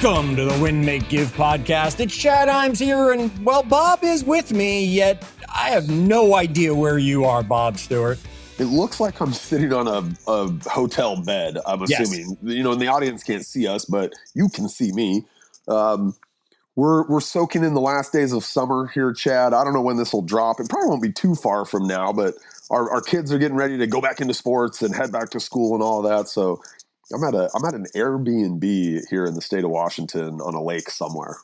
Welcome to the Win, Make, Give podcast. It's Chad Hyams here, and well, Bob is with me, yet I have no idea where you are, Bob Stewart. It looks like I'm sitting on a hotel bed, I'm assuming. Yes. You know, and the audience can't see us, but you can see me. We're soaking in the last days of summer here, Chad. I don't know when this will drop. It probably won't be too far from now, but our kids are getting ready to go back into sports and head back to school and all that. So I'm at an Airbnb here in the state of Washington on a lake somewhere.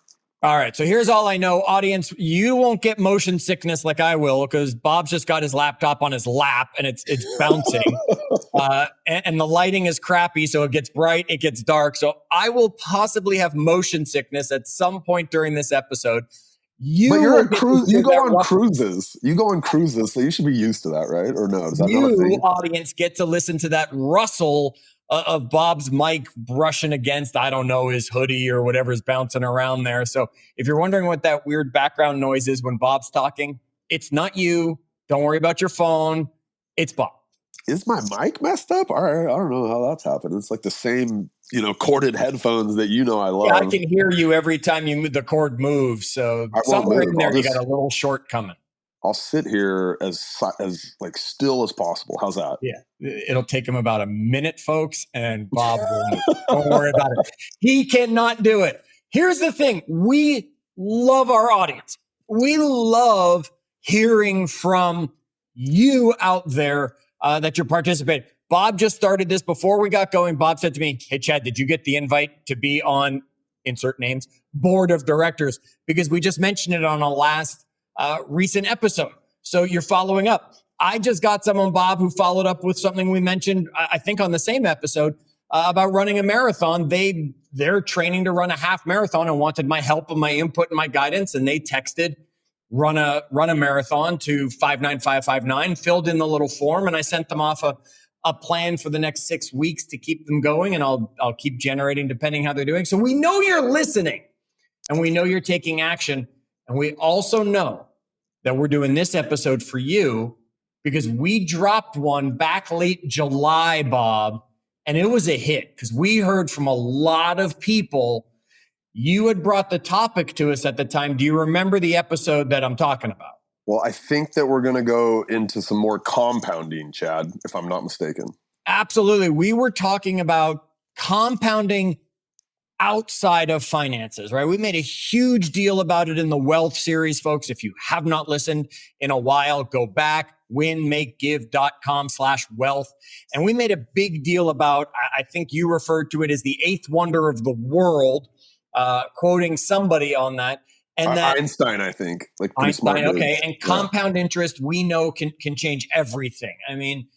All right. So here's all I know. Audience, you won't get motion sickness like I will, because Bob's just got his laptop on his lap and it's bouncing. And the lighting is crappy. So it gets bright, it gets dark. So I will possibly have motion sickness at some point during this episode. But you're a cruise. You go on cruises. You go on cruises, so you should be used to that, right? Or no? Is that not a thing? You, audience, get to listen to that rustle of Bob's mic brushing against, I don't know, his hoodie or whatever's bouncing around there. So if you're wondering what that weird background noise is when Bob's talking, it's not you. Don't worry about your phone. It's Bob. Is my mic messed up? All right, I don't know how that's happened. It's like the same, corded headphones that I love. Yeah, I can hear you every time the cord moves. So somewhere in there, you got a little short coming. I'll sit here as still as possible. How's that? Yeah, it'll take him about a minute, folks, and Bob will move. Don't worry about it. He cannot do it. Here's the thing. We love our audience. We love hearing from you out there that you're participating. Bob just started this before we got going. Bob said to me, "Hey, Chad, did you get the invite to be on, insert names, board of directors?" Because we just mentioned it on a last recent episode. So you're following up. I just got someone, Bob, who followed up with something we mentioned, I think on the same episode, about running a marathon. They're training to run a half marathon and wanted my help and my input and my guidance. And they texted, run a marathon to 59559, filled in the little form. And I sent them off a plan for the next 6 weeks to keep them going. And I'll keep generating depending how they're doing. So we know you're listening and we know you're taking action. And we also know that we're doing this episode for you because we dropped one back late July, Bob, and it was a hit because we heard from a lot of people. You had brought the topic to us at the time. Do you remember the episode that I'm talking about? Well, I think that we're going to go into some more compounding, Chad, if I'm not mistaken. Absolutely. We were talking about compounding outside of finances, right? We made a huge deal about it in the wealth series, folks. If you have not listened in a while, go back, winmakegive.com/wealth. And we made a big deal about, I think you referred to it as the eighth wonder of the world, quoting somebody on that. And that Einstein, I think. Einstein, okay. And compound interest, we know can change everything. I mean,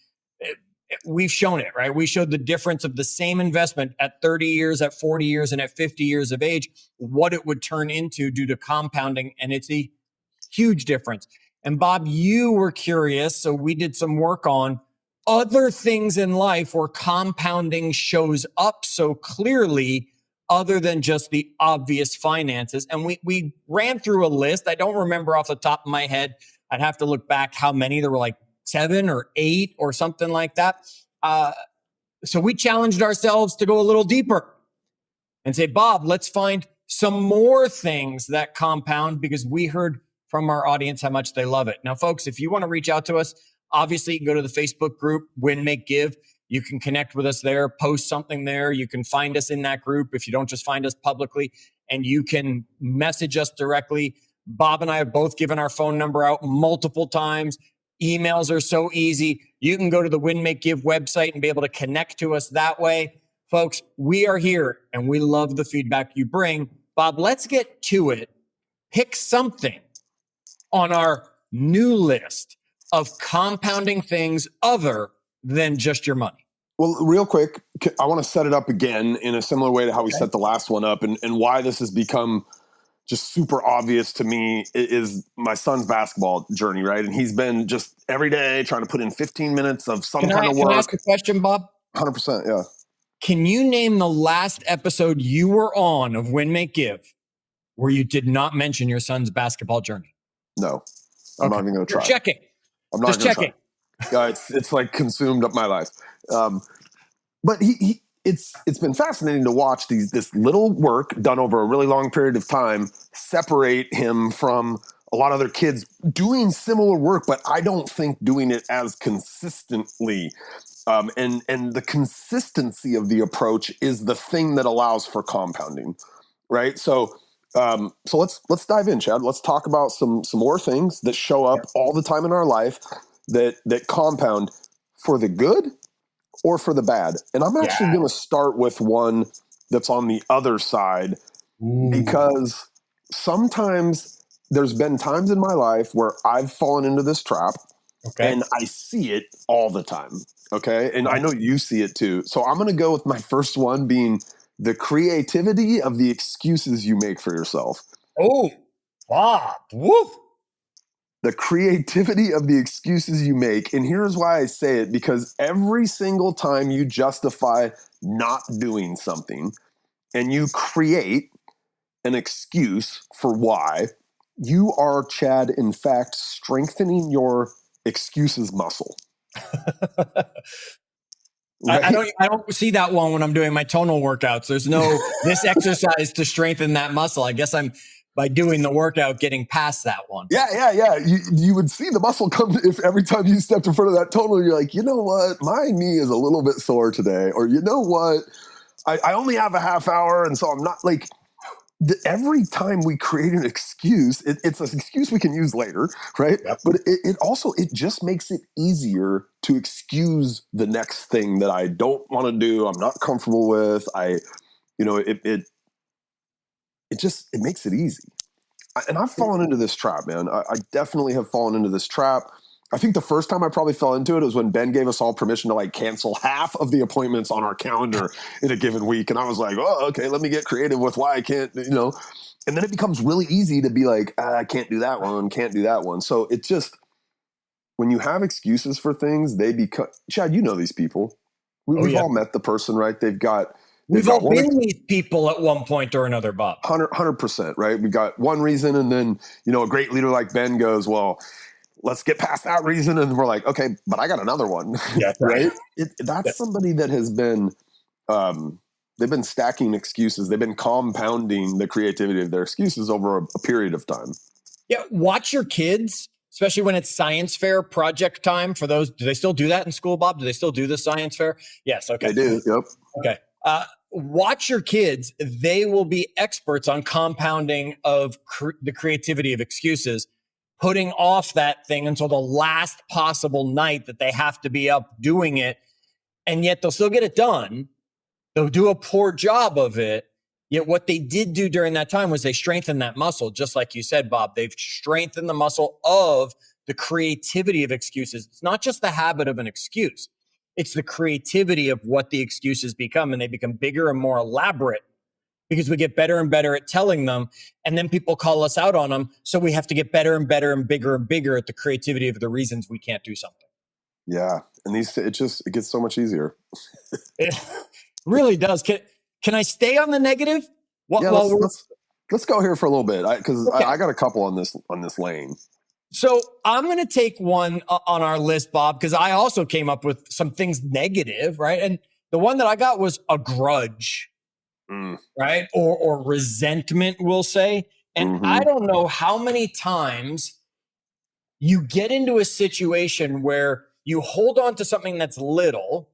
we've shown it, right? We showed the difference of the same investment at 30 years, at 40 years, and at 50 years of age, what it would turn into due to compounding. And it's a huge difference. And Bob, you were curious. So we did some work on other things in life where compounding shows up so clearly other than just the obvious finances. And we ran through a list. I don't remember off the top of my head. I'd have to look back how many. There were like 7 or 8 or something like that. So we challenged ourselves to go a little deeper and say, Bob, let's find some more things that compound because we heard from our audience how much they love it. Now, folks, if you want to reach out to us, obviously you can go to the Facebook group, Win, Make, Give. You can connect with us there, post something there. You can find us in that group if you don't just find us publicly, and you can message us directly. Bob and I have both given our phone number out multiple times. Emails are so easy. You can go to the Win, Make, Give website and be able to connect to us that way. Folks, we are here and we love the feedback you bring. Bob, let's get to it. Pick something on our new list of compounding things other than just your money. Well, real quick, I want to set it up again in a similar way to how we set the last one up and why this has become just super obvious to me is my son's basketball journey, right? And he's been just every day trying to put in 15 minutes of some kind of work. Can I ask a question, Bob? 100%, yeah. Can you name the last episode you were on of Win, Make, Give where you did not mention your son's basketball journey? No. I'm not even going to try. You're checking. I'm not just checking. Yeah, it's like consumed up my life. But it's been fascinating to watch this little work done over a really long period of time separate him from a lot of other kids doing similar work, but I don't think doing it as consistently. And the consistency of the approach is the thing that allows for compounding, right? So let's dive in, Chad. Let's talk about some more things that show up all the time in our life that compound for the good or for the bad. And I'm actually going to start with one that's on the other side. Ooh. Because sometimes there's been times in my life where I've fallen into this trap, and I see it all the time. Okay. And I know you see it too. So I'm going to go with my first one being the creativity of the excuses you make for yourself. Oh, wow. Woo. The creativity of the excuses you make. And here's why I say it, because every single time you justify not doing something and you create an excuse for why, you are, Chad, in fact, strengthening your excuses muscle. Right? I don't see that one when I'm doing my tonal workouts. There's no this exercise to strengthen that muscle. I guess I'm, by doing the workout, getting past that one. Yeah. You would see the muscle come if every time you stepped in front of that tonal, you're like, you know what? My knee is a little bit sore today. Or you know what? I only have a half hour, and so I'm not like... Every time we create an excuse, it's an excuse we can use later, right? Yep. But it just makes it easier to excuse the next thing that I don't want to do, I'm not comfortable with. It makes it easy. And I've fallen into this trap, man. I definitely have fallen into this trap. I think the first time I probably fell into it was when Ben gave us all permission to like cancel half of the appointments on our calendar in a given week. And I was like, oh, okay, let me get creative with why I can't, and then it becomes really easy to be like, I can't do that one. So it's just, when you have excuses for things, they become, Chad, you know these people. We've all met the person, right? We've all been these people at one point or another, Bob. 100%, right? We've got one reason. And then, a great leader like Ben goes, well, let's get past that reason. And we're like, okay, but I got another one. Yeah, right? That's somebody that has been, they've been stacking excuses. They've been compounding the creativity of their excuses over a period of time. Yeah. Watch your kids, especially when it's science fair project time for those. Do they still do that in school, Bob? Do they still do the science fair? Yes. Okay. They do. Yep. Okay. Watch your kids. They will be experts on compounding of the creativity of excuses, putting off that thing until the last possible night that they have to be up doing it. And yet they'll still get it done. They'll do a poor job of it. Yet what they did do during that time was they strengthened that muscle. Just like you said, Bob, they've strengthened the muscle of the creativity of excuses. It's not just the habit of an excuse. It's the creativity of what the excuses become. And they become bigger and more elaborate, because we get better and better at telling them, and then people call us out on them. So we have to get better and better and bigger at the creativity of the reasons we can't do something. Yeah. And it gets so much easier. It really does. Can I stay on the negative? Let's go here for a little bit, because I got a couple on this lane. So I'm going to take one on our list, Bob, because I also came up with some things negative, right? And the one that I got was a grudge. Right? Or resentment, we'll say. And I don't know how many times you get into a situation where you hold on to something that's little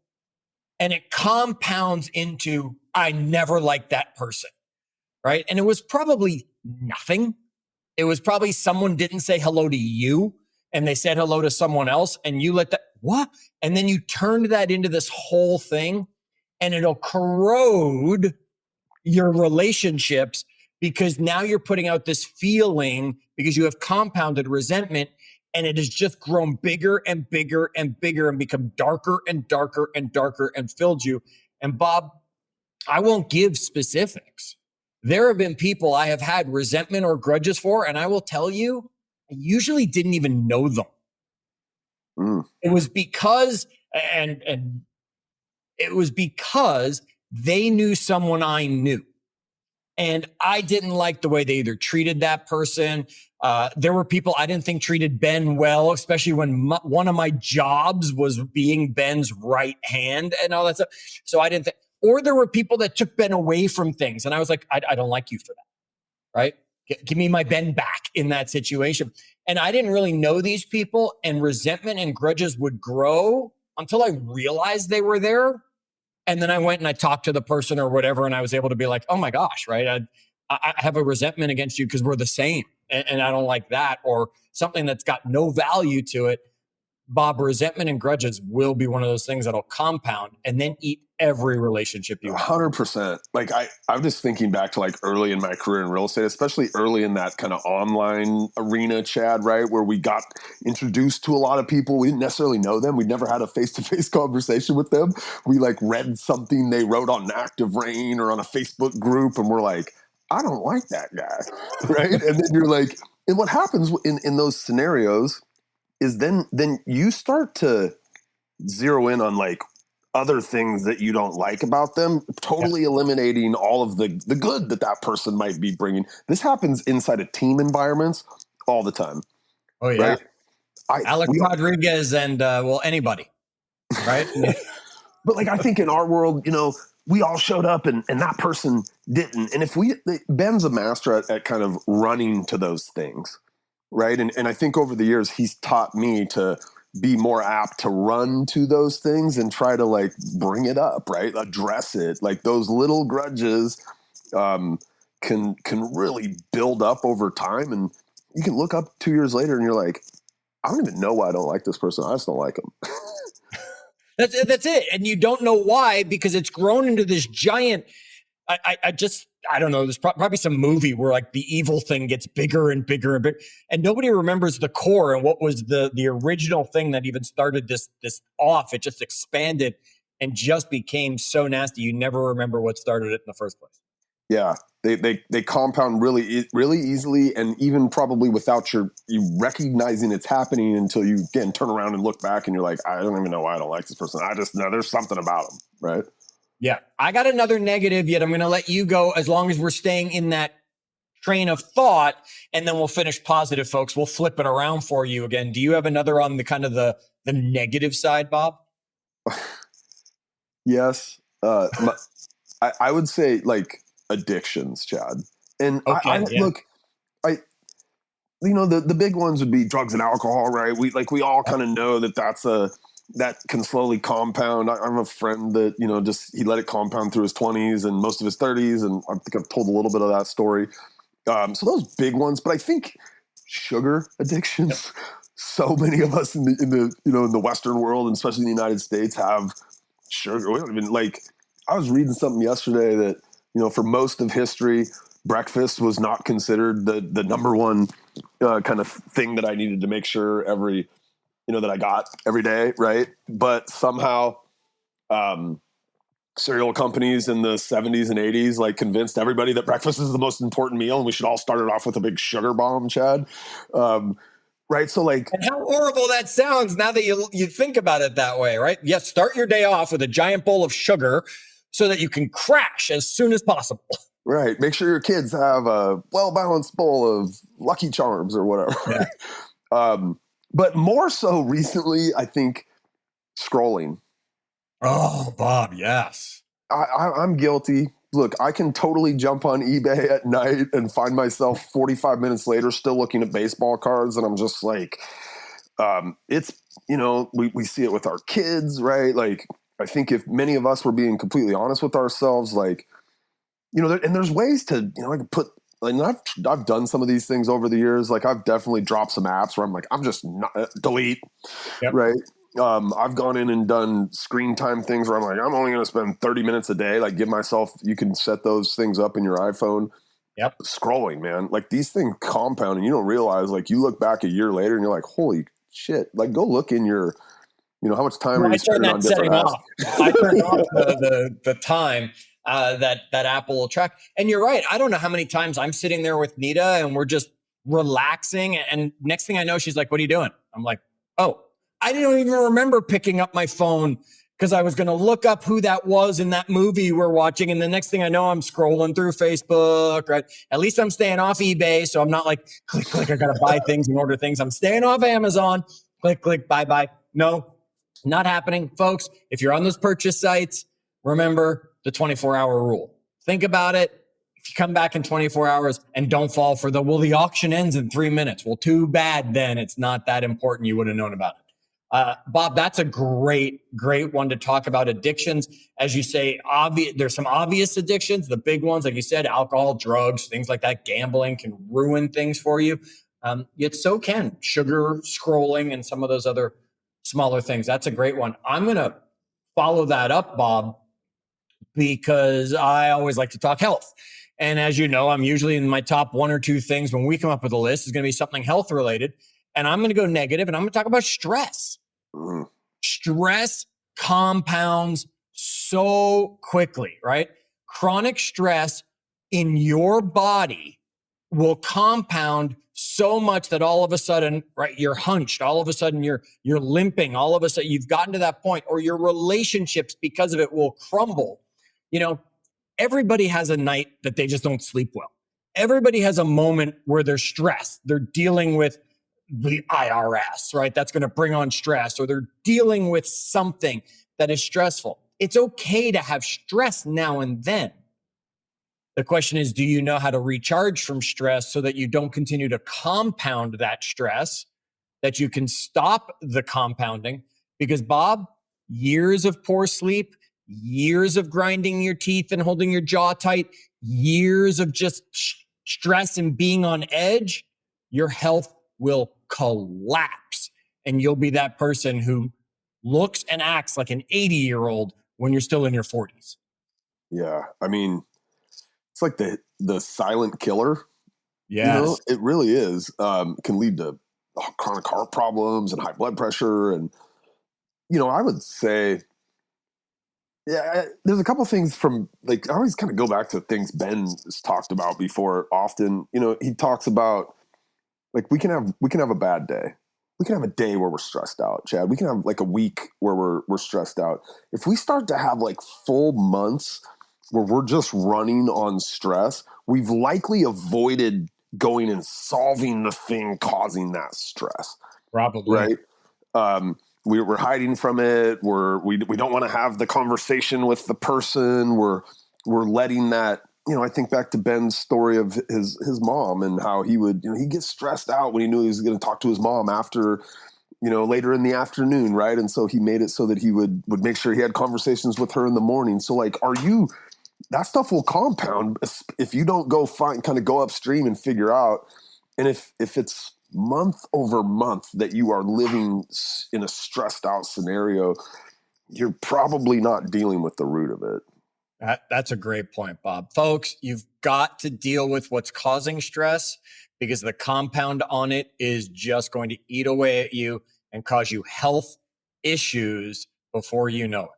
and it compounds into, I never liked that person, right? And it was probably nothing. It was probably someone didn't say hello to you and they said hello to someone else, and you let that, what? And then you turned that into this whole thing, and it'll corrode your relationships, because now you're putting out this feeling because you have compounded resentment, and it has just grown bigger and bigger and bigger and become darker and darker and darker and filled you. And Bob, I won't give specifics. There have been people I have had resentment or grudges for, and I will tell you, I usually didn't even know them. It was because, and it was because they knew someone I knew. And I didn't like the way they either treated that person. There were people I didn't think treated Ben well, especially when one of my jobs was being Ben's right hand and all that stuff. So I didn't think, or there were people that took Ben away from things. And I was like, I don't like you for that, right? Give me my Ben back in that situation. And I didn't really know these people, and resentment and grudges would grow until I realized they were there. And then I went and I talked to the person or whatever, and I was able to be like, oh my gosh, right? I have a resentment against you because we're the same, and I don't like that, or something that's got no value to it. Bob, resentment and grudges will be one of those things that'll compound and then eat every relationship you have. 100%. Like I'm just thinking back to like early in my career in real estate, especially early in that kind of online arena, Chad, right? Where we got introduced to a lot of people. We didn't necessarily know them. We'd never had a face-to-face conversation with them. We like read something they wrote on Active Rain or on a Facebook group, and we're like, I don't like that guy, right? And then you're like, and what happens in those scenarios is then you start to zero in on like other things that you don't like about them, totally eliminating all of the good that person might be bringing. This happens inside of team environments all the time. Oh yeah. Right? Alex Rodriguez and anybody, right? But like, I think in our world, we all showed up and that person didn't. And if Ben's a master at kind of running to those things. Right. And I think over the years, he's taught me to be more apt to run to those things and try to like bring it up, right? Address it. Like those little grudges can really build up over time. And you can look up 2 years later and you're like, I don't even know why I don't like this person. I just don't like him. That's it. And you don't know why, because it's grown into this giant, I don't know. There's probably some movie where like the evil thing gets bigger and bigger and bigger, and nobody remembers the core and what was the original thing that even started this off. It just expanded and just became so nasty. You never remember what started it in the first place. Yeah, they compound really easily, and even probably without you recognizing it's happening until you again turn around and look back and you're like, I don't even know why I don't like this person. I just know there's something about them, right? Yeah, I got another negative, yet I'm going to let you go as long as we're staying in that train of thought, and then we'll finish positive, folks. We'll flip it around for you again. Do you have another on the kind of the negative side, Bob? Yes. I would say like addictions, Chad. And okay, look, the big ones would be drugs and alcohol, right? We all kind of know that can slowly compound. I have a friend that, he let it compound through his 20s and most of his 30s. And I think I've told a little bit of that story. So those big ones, but I think sugar addictions, so many of us in the Western world, and especially in the United States, have sugar. We don't even I was reading something yesterday that, for most of history, breakfast was not considered the number one kind of thing that I needed to make sure that I got every day, right? But somehow cereal companies in the 70s and 80s convinced everybody that breakfast is the most important meal and we should all start it off with a big sugar bomb, Chad. Right? So and how horrible that sounds now that you think about it that way, right? Yes, start your day off with a giant bowl of sugar so that you can crash as soon as possible. Right. Make sure your kids have a well-balanced bowl of Lucky Charms or whatever. Yeah. But more so recently, I think scrolling. Oh, Bob, yes. I'm guilty. Look, I can totally jump on eBay at night and find myself 45 minutes later still looking at baseball cards. And I'm just like, it's, we see it with our kids, right? I think if many of us were being completely honest with ourselves, and there's ways to, I can put, I've done some of these things over the years. I've definitely dropped some apps where I'm like, I'm just not delete. Yep. Right. I've gone in and done screen time things where I'm like, I'm only going to spend 30 minutes a day. Give myself, you can set those things up in your iPhone. Yep. Scrolling, man. These things compound and you don't realize, you look back a year later and you're like, holy shit. Go look in your, how much time are you spending on different apps? I turned off the time. That Apple will track. And you're right. I don't know how many times I'm sitting there with Nita and we're just relaxing. And next thing I know, she's like, what are you doing? I'm like, oh, I didn't even remember picking up my phone because I was going to look up who that was in that movie we're watching. And the next thing I know, I'm scrolling through Facebook, right? At least I'm staying off eBay. So I'm not click, click. I got to buy things and order things. I'm staying off Amazon. Click, click, buy. No, not happening. Folks, if you're on those purchase sites, remember, the 24-hour rule. Think about it. If you come back in 24 hours and don't fall for the auction ends in 3 minutes. Well, too bad then. It's not that important. You would have known about it. Bob, that's a great one to talk about addictions. As you say, there's some obvious addictions. The big ones, like you said, alcohol, drugs, things like that, gambling can ruin things for you. Yet so can sugar, scrolling, and some of those other smaller things. That's a great one. I'm going to follow that up, Bob, because I always like to talk health. And as you know, I'm usually in my top 1 or 2 things when we come up with a list is going to be something health related. And I'm going to go negative and I'm going to talk about stress. Stress compounds so quickly, right? Chronic stress in your body will compound so much that all of a sudden, right, you're hunched, all of a sudden you're limping, all of a sudden you've gotten to that point, or your relationships because of it will crumble. Everybody has a night that they just don't sleep well. Everybody has a moment where they're stressed. They're dealing with the IRS, right? That's going to bring on stress, or they're dealing with something that is stressful. It's okay to have stress now and then. The question is, do you know how to recharge from stress so that you don't continue to compound that stress, that you can stop the compounding? Because Bob, years of poor sleep, years of grinding your teeth and holding your jaw tight, years of just stress and being on edge, your health will collapse. And you'll be that person who looks and acts like an 80-year-old when you're still in your 40s. Yeah. I mean, it's like the silent killer. Yes. It really is. Can lead to chronic heart problems and high blood pressure. And, I would say, yeah, there's a couple things from, like, I always kind of go back to things Ben has talked about before often. He talks about, like, we can have a bad day. We can have a day where we're stressed out, Chad. We can have like a week where we're stressed out. If we start to have like full months where we're just running on stress, we've likely avoided going and solving the thing causing that stress. Probably. Right? We're hiding from it. We don't want to have the conversation with the person. We're letting that, I think back to Ben's story of his mom and how he would, he gets stressed out when he knew he was going to talk to his mom after, later in the afternoon. Right. And so he made it so that he would make sure he had conversations with her in the morning. So like, that stuff will compound if you don't go go upstream and figure out. And if it's month over month that you are living in a stressed out scenario, you're probably not dealing with the root of it. That's a great point, Bob. Folks, you've got to deal with what's causing stress, because the compound on it is just going to eat away at you and cause you health issues before you know it.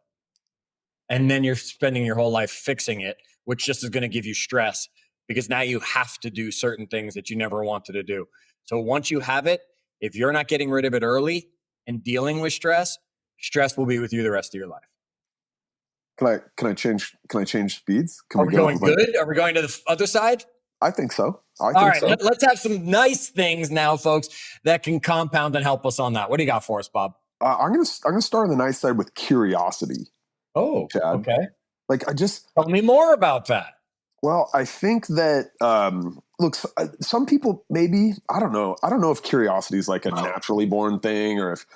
And then you're spending your whole life fixing it, which just is going to give you stress, because now you have to do certain things that you never wanted to do. So once you have it, if you're not getting rid of it early and dealing with stress will be with you the rest of your life. Can I change speeds? Are we going good? Are we going to the other side? I think so. All right, let's have some nice things now, folks, that can compound and help us on that. What do you got for us, Bob? I'm gonna start on the nice side with curiosity. Oh, Chad. Okay. Tell me more about that. Well, I think that look, some people maybe, I don't know if curiosity is like a naturally born thing, or if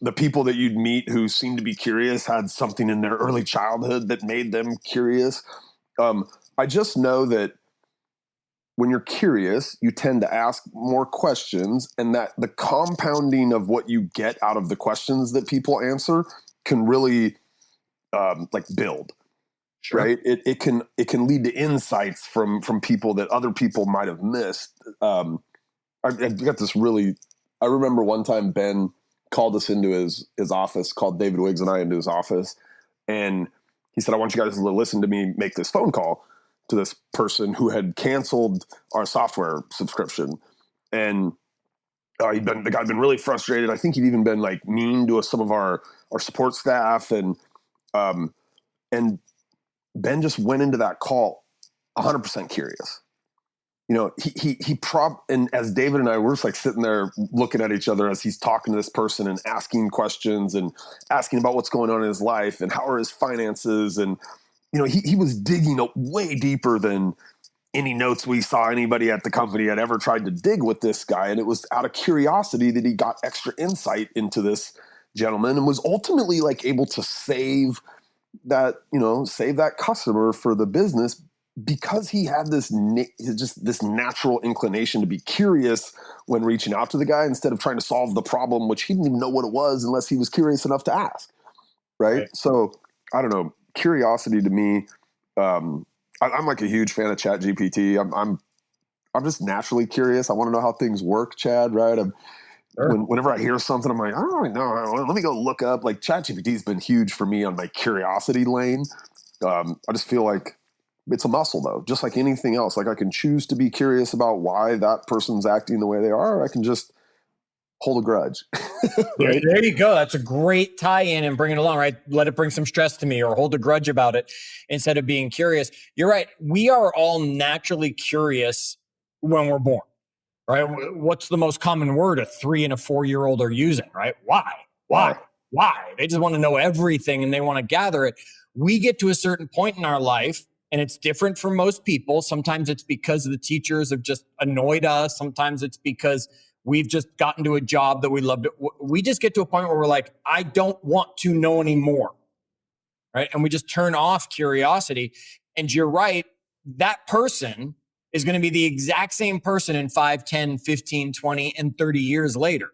the people that you'd meet who seem to be curious had something in their early childhood that made them curious. I just know that when you're curious, you tend to ask more questions, and that the compounding of what you get out of the questions that people answer can really build. Sure. Right. It can lead to insights from people that other people might have missed. I've got this I remember one time Ben called us into his office, called David Wiggs and I into his office. And he said, I want you guys to listen to me make this phone call to this person who had canceled our software subscription. And the guy had been really frustrated. I think he'd even been like mean to some of our support staff. And Ben just went into that call 100% curious. And as David and I were just like sitting there looking at each other as he's talking to this person and asking questions and asking about what's going on in his life and how are his finances. And he was digging way deeper than any notes we saw anybody at the company had ever tried to dig with this guy. And it was out of curiosity that he got extra insight into this gentleman and was ultimately like able to save that customer for the business because he had this natural inclination to be curious when reaching out to the guy instead of trying to solve the problem, which he didn't even know what it was unless he was curious enough to ask. Right. So I don't know, curiosity to me, I'm like a huge fan of ChatGPT. I'm just naturally curious. I want to know how things work, Chad, right? Whenever I hear something, I'm like, I don't really know. Let me go look up. Like ChatGPT has been huge for me on my curiosity lane. I just feel like it's a muscle, though, just like anything else. Like I can choose to be curious about why that person's acting the way they are. Or I can just hold a grudge. Right? There you go. That's a great tie-in and bring it along, right? Let it bring some stress to me or hold a grudge about it instead of being curious. You're right. We are all naturally curious when we're born, right? What's the most common word a 3 and a 4-year-old are using, right? Why? They just want to know everything and they want to gather it. We get to a certain point in our life and it's different for most people. Sometimes it's because the teachers have just annoyed us. Sometimes it's because we've just gotten to a job that we love. We just get to a point where we're like, I don't want to know anymore, right? And we just turn off curiosity. And you're right, that person is going to be the exact same person in 5, 10, 15, 20, and 30 years later.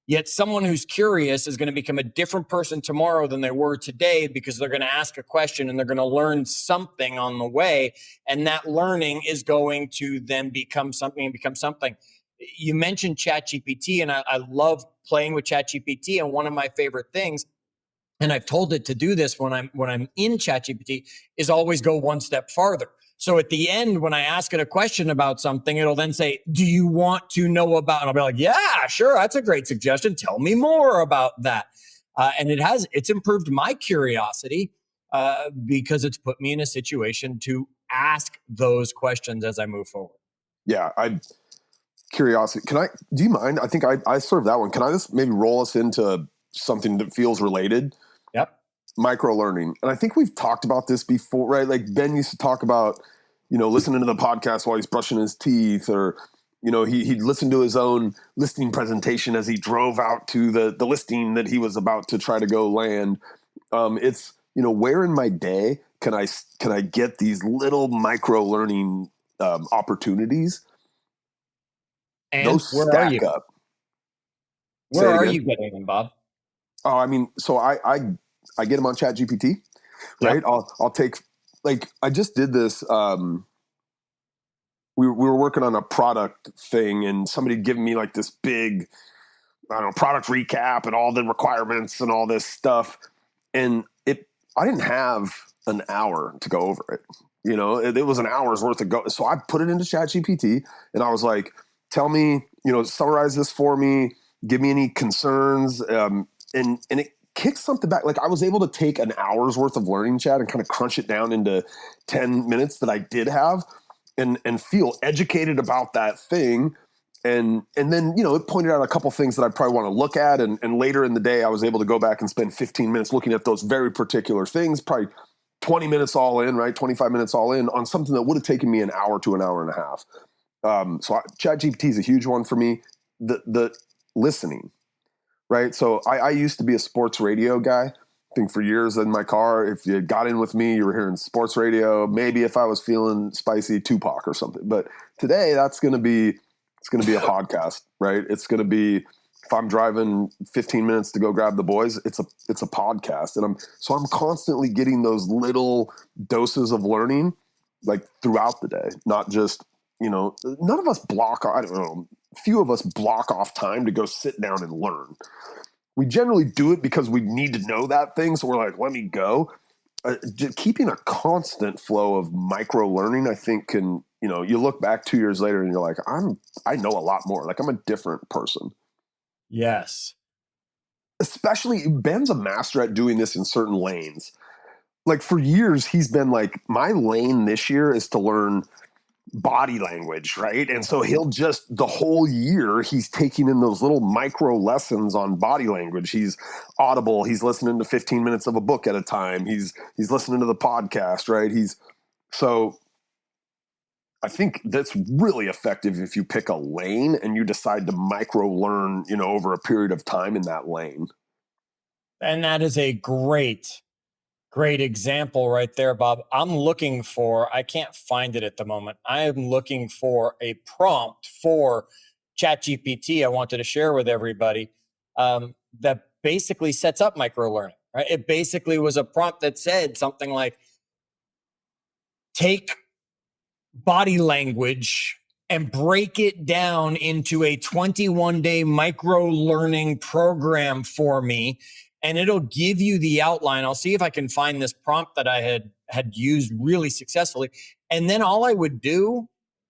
Yet someone who's curious is going to become a different person tomorrow than they were today because they're going to ask a question and they're going to learn something on the way. And that learning is going to then become something and become something. You mentioned ChatGPT, and I love playing with ChatGPT. And one of my favorite things, and I've told it to do this when I'm in ChatGPT, is always go one step farther. So at the end, when I ask it a question about something, it'll then say, do you want to know about? And I'll be like, yeah, sure. That's a great suggestion. Tell me more about that. And it's improved my curiosity because it's put me in a situation to ask those questions as I move forward. Yeah. Curiosity. Do you mind? I think I serve that one. Can I just maybe roll us into something that feels related? Yep. Microlearning. And I think we've talked about this before, right? Like Ben used to talk about, listening to the podcast while he's brushing his teeth, or, he'd listen to his own listing presentation as he drove out to the listing that he was about to try to go land. It's, where in my day can I get these little micro learning opportunities? And those where stack are you? up. Where are you getting them, Bob? Oh, I mean, so I get them on ChatGPT, right? Yep. I'll take, like, I just did this. We were working on a product thing, and somebody giving me like this big, I don't know, product recap and all the requirements and all this stuff, and I didn't have an hour to go over it. It was an hour's worth of go. So I put it into ChatGPT, and I was like, tell me, summarize this for me, give me any concerns. And it kicks something back. Like I was able to take an hour's worth of learning, Chad, and kind of crunch it down into 10 minutes that I did have and feel educated about that thing. And then, it pointed out a couple things that I probably want to look at. And later in the day, I was able to go back and spend 15 minutes looking at those very particular things, probably 20 minutes all in, right? 25 minutes all in on something that would have taken me an hour to an hour and a half. So ChatGPT is a huge one for me. The listening, right? So I used to be a sports radio guy. I think for years in my car, if you got in with me, you were hearing sports radio. Maybe if I was feeling spicy, Tupac or something. But today, it's going to be a podcast, right? It's going to be, if I'm driving 15 minutes to go grab the boys, it's a podcast, and I'm constantly getting those little doses of learning, like throughout the day, not just. None of us I don't know, few of us block off time to go sit down and learn. We generally do it because we need to know that thing. So we're like, let me go. Keeping a constant flow of micro learning, I think can, you look back 2 years later and you're like, I know a lot more. Like I'm a different person. Yes. Especially Ben's a master at doing this in certain lanes. Like for years, he's been like, my lane this year is to learn body language, right? And so he'll just the whole year he's taking in those little micro lessons on body language. He's audible, he's listening to 15 minutes of a book at a time. He's listening to the podcast, right? So I think that's really effective if you pick a lane and you decide to micro learn, over a period of time in that lane. And that is a great example right there, Bob. I can't find it at the moment. I am looking for a prompt for ChatGPT I wanted to share with everybody that basically sets up microlearning, right? It basically was a prompt that said something like, take body language and break it down into a 21-day micro learning program for me. And it'll give you the outline. I'll see if I can find this prompt that I had used really successfully. And then all I would do,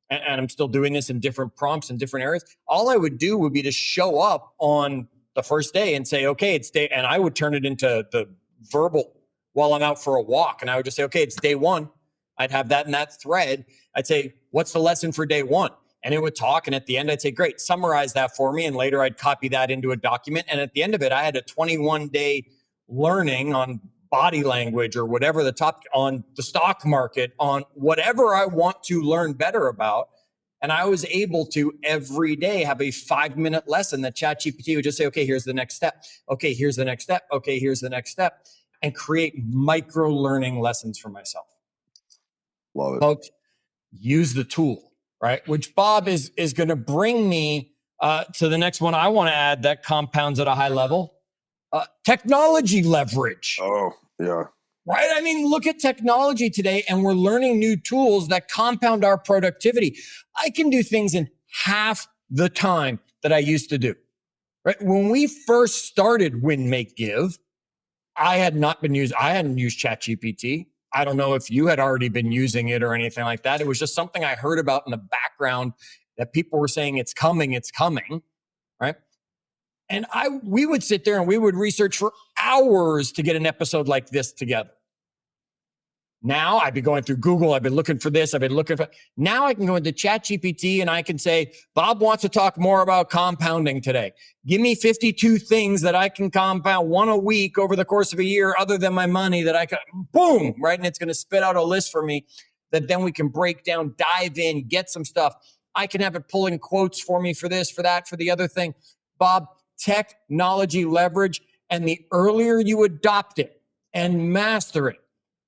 and I'm still doing this in different prompts in different areas, all I would do would be to show up on the first day and say, okay, it's day, and I would turn it into the verbal while I'm out for a walk. And I would just say, okay, it's day one. I'd have that in that thread. I'd say, what's the lesson for day one? And it would talk. And at the end, I'd say, great, summarize that for me. And later I'd copy that into a document. And at the end of it, I had a 21-day learning on body language or whatever on the stock market, on whatever I want to learn better about. And I was able to every day have a 5-minute lesson that ChatGPT would just say, okay, here's the next step. Okay, here's the next step. Okay, here's the next step. And create micro learning lessons for myself. Love it. Folks, use the tool, right? Which Bob is going to bring me to the next one I want to add that compounds at a high level. Technology leverage. Oh, yeah. Right? I mean, look at technology today, and we're learning new tools that compound our productivity. I can do things in half the time that I used to do. Right? When we first started Win, Make, Give, I hadn't used ChatGPT. I don't know if you had already been using it or anything like that. It was just something I heard about in the background that people were saying it's coming, right? And we would sit there and we would research for hours to get an episode like this together. Now I've been going through Google. I've been looking for this. Now I can go into ChatGPT and I can say, Bob wants to talk more about compounding today. Give me 52 things that I can compound, one a week over the course of a year, other than my money that I can, boom, right? And it's going to spit out a list for me that then we can break down, dive in, get some stuff. I can have it pulling quotes for me for this, for that, for the other thing. Bob, technology leverage, and the earlier you adopt it and master it,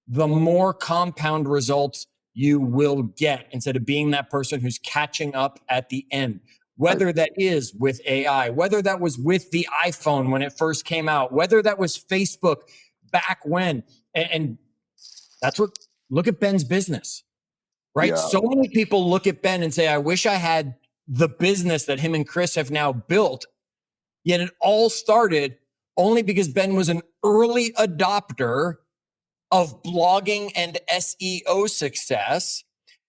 the more compound results you will get instead of being that person who's catching up at the end. Whether that is with AI, whether that was with the iPhone when it first came out, whether that was Facebook back when. And that's look at Ben's business, right? Yeah. So many people look at Ben and say, I wish I had the business that him and Chris have now built. Yet it all started only because Ben was an early adopter of blogging and SEO success,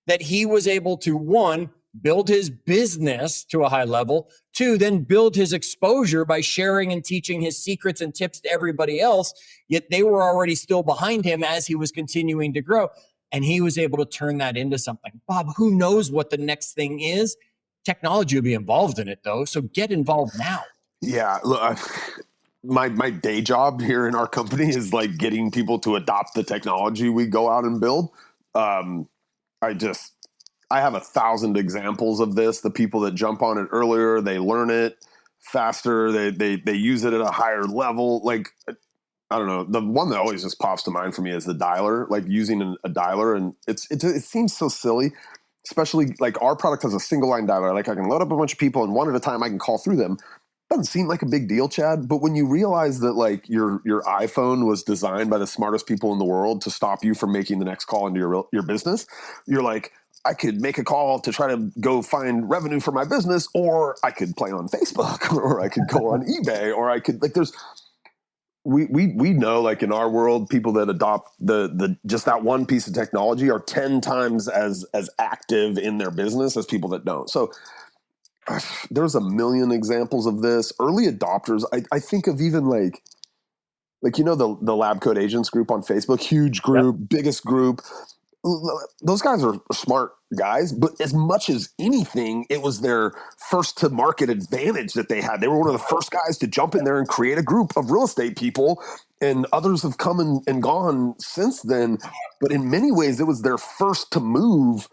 that he was able to, one, build his business to a high level, two, then build his exposure by sharing and teaching his secrets and tips to everybody else, yet they were already still behind him as he was continuing to grow. And he was able to turn that into something. Bob, who knows what the next thing is? Technology will be involved in it, though, so get involved now. Yeah, look, my day job here in our company is like getting people to adopt the technology we go out and build. I have 1,000 examples of this. The people that jump on it earlier, they learn it faster. They use it at a higher level. Like, I don't know. The one that always just pops to mind for me is the dialer, like using a dialer. And it seems so silly, especially like our product has a single line dialer. Like I can load up a bunch of people and one at a time I can call through them. Doesn't seem like a big deal, Chad, but when you realize that like your iPhone was designed by the smartest people in the world to stop you from making the next call into your business, you're like, I could make a call to try to go find revenue for my business, or I could play on Facebook, or I could go on eBay, or I could like we know like in our world, people that adopt the just that one piece of technology are 10 times as active in their business as people that don't. So there's a million examples of this. Early adopters, I think of even like the Lab Code Agents group on Facebook, huge group, Biggest group. those guys are smart guys, but as much as anything, it was their first to market advantage that they had. They were one of the first guys to jump in there and create a group of real estate people, and others have come and gone since then. But in many ways, it was their first to move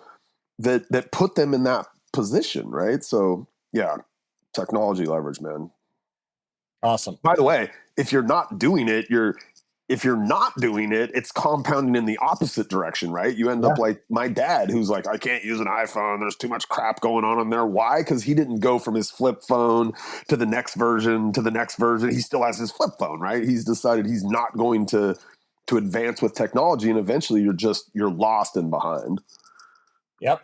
that put them in that position, right? So yeah, technology leverage, man. Awesome. By the way, if you're not doing it, it's compounding in the opposite direction, right? You end up like my dad, who's like, I can't use an iPhone. There's too much crap going on there. Why? Because he didn't go from his flip phone to the next version to the next version. He still has his flip phone, right? He's decided he's not going to advance with technology, and eventually you're lost and behind. Yep.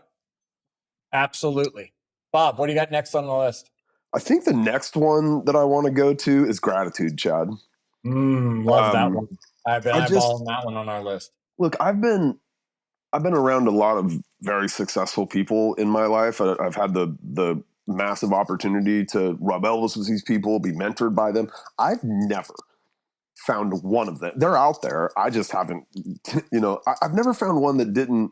Absolutely. Bob, what do you got next on the list? I think the next one that I want to go to is gratitude, Chad. Love that one. I've been eyeballing that one on our list. Look, I've been around a lot of very successful people in my life. I've had the massive opportunity to rub elbows with these people, be mentored by them. I've never found one of them. They're out there. I just haven't, I've never found one that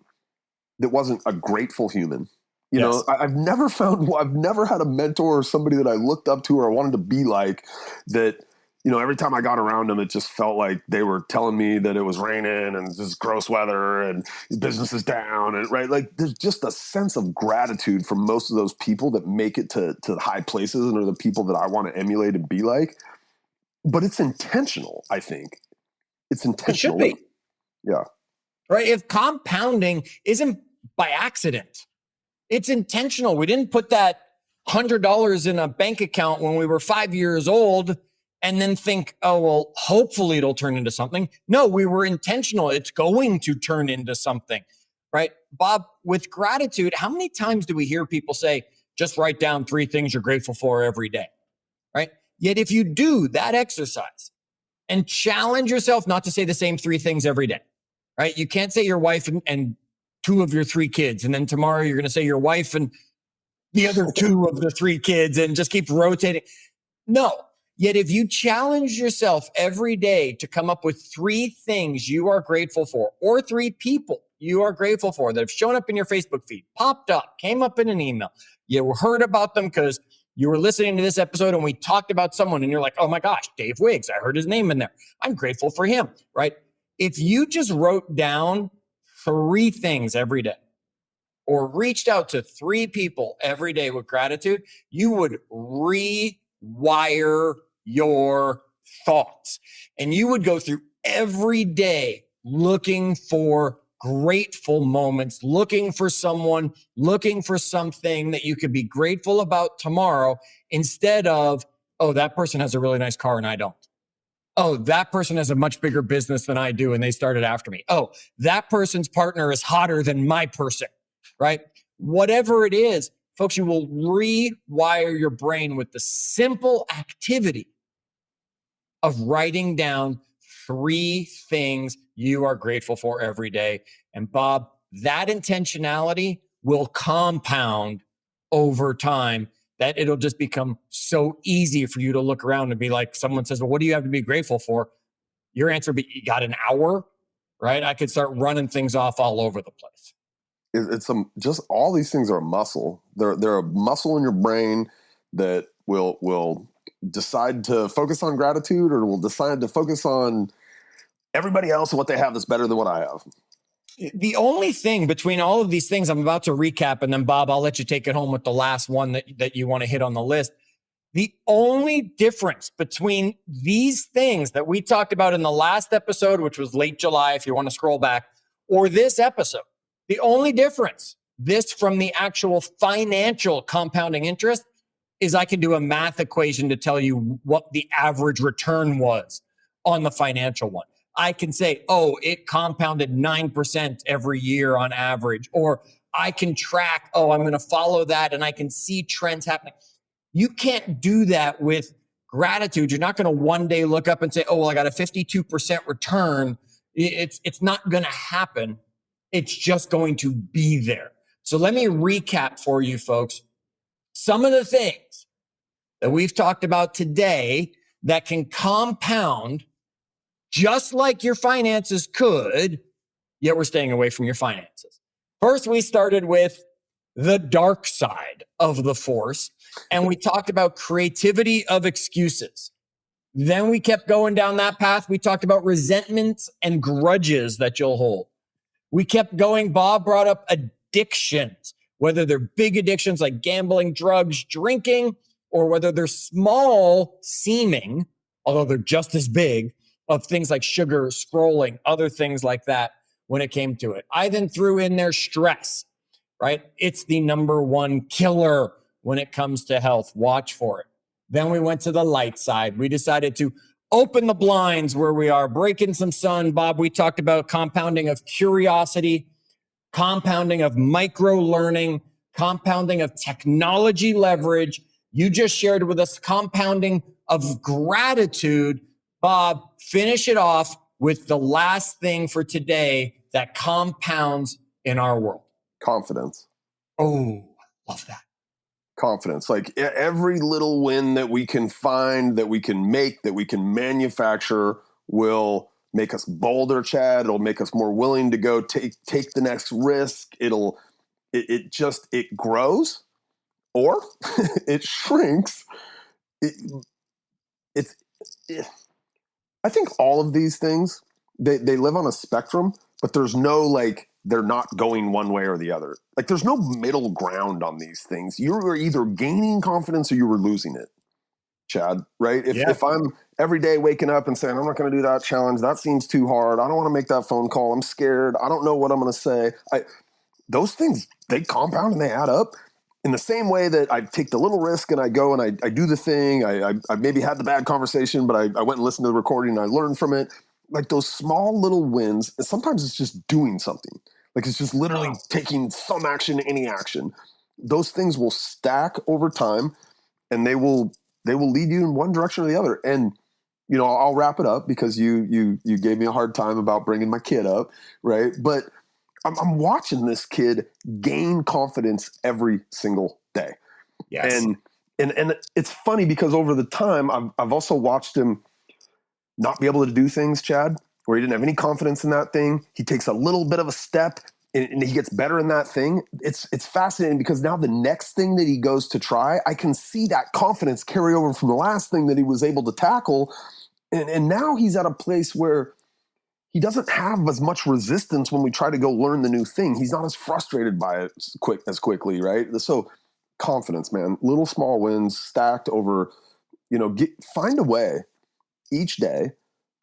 wasn't a grateful human. You know, I've never had a mentor or somebody that I looked up to or I wanted to be like that. Every time I got around them, it just felt like they were telling me that it was raining and just gross weather and business is down. And right. Like there's just a sense of gratitude from most of those people that make it to high places and are the people that I want to emulate and be like. But it's intentional, I think. It's intentional. It should be. Yeah. Right. If compounding isn't by accident, it's intentional. We didn't put that $100 in a bank account when we were 5 years old and then think, oh, well, hopefully it'll turn into something. No, we were intentional. It's going to turn into something, right? Bob, with gratitude, how many times do we hear people say, just write down 3 things you're grateful for every day, right? Yet if you do that exercise and challenge yourself not to say the same 3 things every day, right? You can't say your wife and 2 of your 3 kids. And then tomorrow you're going to say your wife and the other 2 of the 3 kids and just keep rotating. No. Yet if you challenge yourself every day to come up with 3 things you are grateful for, or 3 people you are grateful for that have shown up in your Facebook feed, popped up, came up in an email, you heard about them because you were listening to this episode and we talked about someone and you're like, oh my gosh, Dave Wiggs, I heard his name in there. I'm grateful for him, right? If you just wrote down 3 things every day or reached out to 3 people every day with gratitude, you would rewire your thoughts. And you would go through every day looking for grateful moments, looking for someone, looking for something that you could be grateful about tomorrow instead of, oh, that person has a really nice car and I don't. Oh, that person has a much bigger business than I do and they started after me. Oh, that person's partner is hotter than my person, right? Whatever it is, folks, you will rewire your brain with the simple activity of writing down 3 things you are grateful for every day. And Bob, that intentionality will compound over time, that it'll just become so easy for you to look around and be like, someone says, well, what do you have to be grateful for? Your answer would be, you got an hour, right? I could start running things off all over the place. It's just all these things are a muscle. They're a muscle in your brain that will decide to focus on gratitude or will decide to focus on everybody else and what they have that's better than what I have. The only thing between all of these things, I'm about to recap, and then Bob, I'll let you take it home with the last one that you want to hit on the list. The only difference between these things that we talked about in the last episode, which was late July, if you want to scroll back, or this episode, the only difference, this from the actual financial compounding interest, is I can do a math equation to tell you what the average return was on the financial one. I can say, oh, it compounded 9% every year on average, or I can track, oh, I'm going to follow that and I can see trends happening. You can't do that with gratitude. You're not going to one day look up and say, oh, well, I got a 52% return. It's not going to happen. It's just going to be there. So let me recap for you folks some of the things that we've talked about today that can compound just like your finances could. yet we're staying away from your finances. First, we started with the dark side of the force, and we talked about creativity of excuses. Then we kept going down that path. We talked about resentments and grudges that you'll hold. We kept going. Bob brought up addictions, whether they're big addictions like gambling, drugs, drinking, or whether they're small seeming, although they're just as big, of things like sugar, scrolling, other things like that when it came to it. I then threw in there stress, right? It's the number one killer when it comes to health. Watch for it. Then we went to the light side. We decided to open the blinds where we are, break in some sun. Bob, we talked about compounding of curiosity, compounding of micro-learning, compounding of technology leverage. You just shared with us compounding of gratitude. Bob, finish it off with the last thing for today that compounds in our world. Confidence. Oh, love that. Confidence. Like every little win that we can find, that we can make, that we can manufacture will make us bolder, Chad. It'll make us more willing to go take the next risk. It grows or it shrinks. I think all of these things, they live on a spectrum, but there's no like, they're not going one way or the other. Like there's no middle ground on these things. You were either gaining confidence or you were losing it, Chad, right? If I'm every day waking up and saying, I'm not going to do that challenge, that seems too hard, I don't want to make that phone call, I'm scared, I don't know what I'm going to say. Those things, they compound and they add up. In the same way that I take the little risk and I go and I do the thing, I maybe had the bad conversation, but I went and listened to the recording and I learned from it. Like those small little wins, and sometimes it's just doing something. Like it's just literally taking some action, any action. Those things will stack over time and they will lead you in one direction or the other. And, you know, I'll wrap it up because you gave me a hard time about bringing my kid up, right? But I'm watching this kid gain confidence every single day. Yes. And it's funny because over the time, I've also watched him not be able to do things, Chad, where he didn't have any confidence in that thing. He takes a little bit of a step and he gets better in that thing. It's fascinating because now the next thing that he goes to try, I can see that confidence carry over from the last thing that he was able to tackle. And now he's at a place where he doesn't have as much resistance when we try to go learn the new thing. He's not as frustrated by it as quickly, right? So confidence, man, little small wins stacked over, find a way each day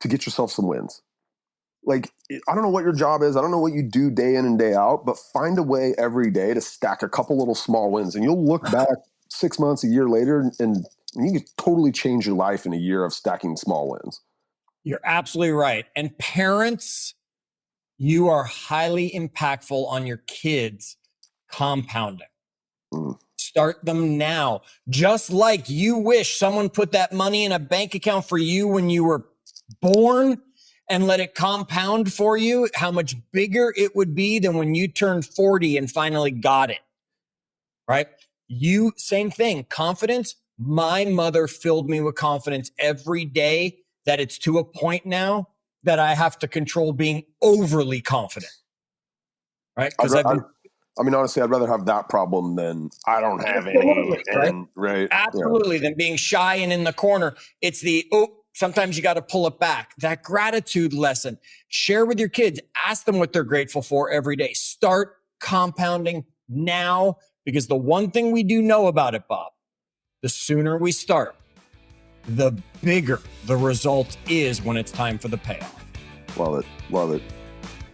to get yourself some wins. Like, I don't know what your job is. I don't know what you do day in and day out, but find a way every day to stack a couple little small wins. And you'll look back 6 months, a year later, and you can totally change your life in a year of stacking small wins. You're absolutely right. And parents, you are highly impactful on your kids compounding. Start them now. Just like you wish someone put that money in a bank account for you when you were born and let it compound for you, how much bigger it would be than when you turned 40 and finally got it, right? You, same thing, confidence. My mother filled me with confidence every day that it's to a point now that I have to control being overly confident, right? Because honestly, I'd rather have that problem than I don't have any. Right? Absolutely. Yeah. Than being shy and in the corner. It's sometimes you got to pull it back. That gratitude lesson, share with your kids, ask them what they're grateful for every day. Start compounding now, because the one thing we do know about it, Bob, the sooner we start, the bigger the result is when it's time for the payoff. Love it.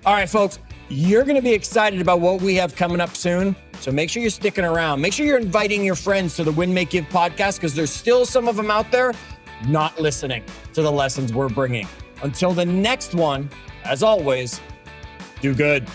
All right, folks, you're going to be excited about what we have coming up soon. So make sure you're sticking around. Make sure you're inviting your friends to the Win, Make, Give podcast, because there's still some of them out there not listening to the lessons we're bringing. Until the next one, as always, do good.